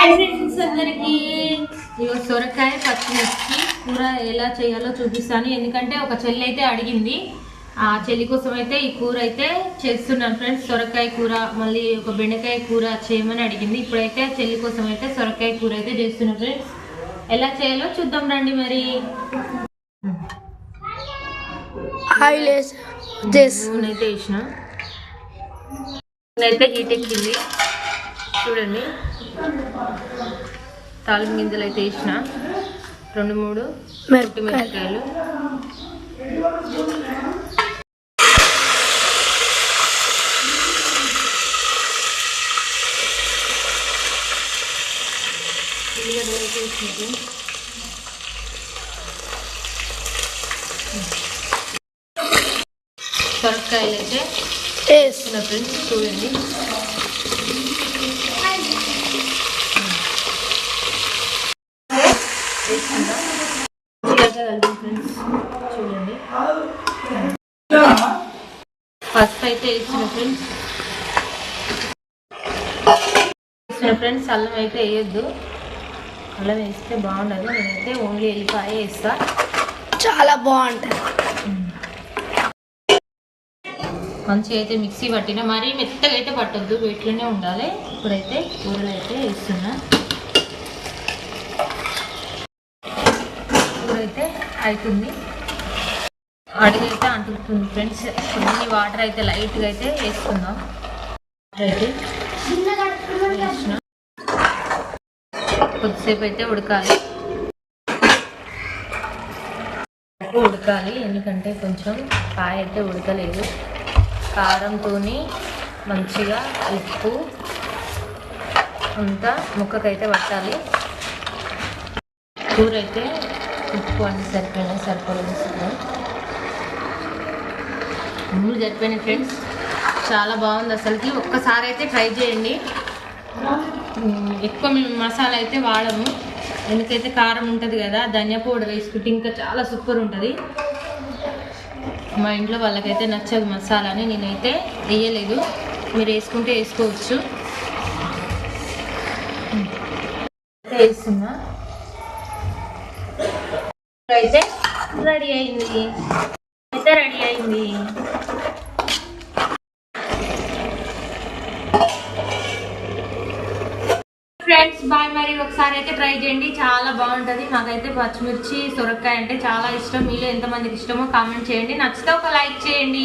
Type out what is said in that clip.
Hi friends అందరికి ఇగో సొరకాయ పచ్చిమిర్చి కూర ఎలా చేయాలో చూపిస్తాను. ఎందుకంటే ఒక చెల్లి అయితే అడిగింది, ఆ చెల్లి కోసం అయితే ఈ కూర అయితే చేస్తున్నాను ఫ్రెండ్స్. సొరకాయ కూర మళ్ళీ ఒక బెండకాయ కూర చేయమని అడిగింది. ఇప్పుడైతే చెల్లి కోసం అయితే సొరకాయ కూర అయితే చేస్తున్నాను ఫ్రెండ్స్. ఎలా చేయాలో చూద్దాం రండి. మరి నూనె అయితే వేసిన, నూనె అయితే హీట్ ఎక్కింది చూడండి. తాలింపు గింజలు అయితే వేసిన, 2-3 మిరపకాయలు, సొరకాయలు అయితే వేస్తున్నా ఫ్రెండ్స్ చూడండి. చూడండి పసుపు అయితే వేసిన ఫ్రెండ్స్. అల్లం అయితే వేయొద్దు, అల్లం వేస్తే బాగుండదు. నేనైతే ఓన్లీ ఎల్లిపాయ వేస్తా, చాలా బాగుంటుంది. మంచిగా అయితే మిక్సీ పట్టిన, మరీ మెత్తగా అయితే పట్టొద్దు, వీటిలోనే ఉండాలి. ఇప్పుడైతే కూరలు అయితే వేస్తున్నా. అయితే అవుతుంది, అడుగైతే అంటుతుంది ఫ్రెండ్స్. కొన్ని వాటర్ అయితే లైట్గా అయితే వేసుకుందాం. అయితే వేసిన కొద్దిసేపు అయితే ఉడకాలి, ఎందుకంటే కొంచెం కాయ అయితే ఉడకలేదు. కారంతో మంచిగా ఉప్పు అంతా ముక్కకైతే పట్టాలి. కూర అయితే ఉప్పు అన్ని సరిపోలేదు, అన్నీ సరిపోయినాయి ఫ్రెండ్స్. చాలా బాగుంది అసలుకి. ఒక్కసారి అయితే ట్రై చేయండి. ఎక్కువ మేము మసాలా అయితే వాడము, ఎందుకైతే కారం ఉంటుంది కదా, ధనియా పౌడర్ వేసుకుంటే ఇంకా చాలా సూపర్ ఉంటుంది. మా ఇంట్లో వాళ్ళకైతే నచ్చదు మసాలా అని నేనైతే వేయలేదు, మీరు వేసుకుంటే వేసుకోవచ్చు. వేస్తున్నా, అయితే రెడీ అయింది. Friends bye. మరి ఒకసారి అయితే ట్రై చేయండి, చాలా బాగుంటుంది. మాకైతే పచ్చిమిర్చి సొరకాయ అంటే చాలా ఇష్టం. మీలో ఎంతమందికి ఇష్టమో కామెంట్ చేయండి. నచ్చితే ఒక లైక్ చేయండి.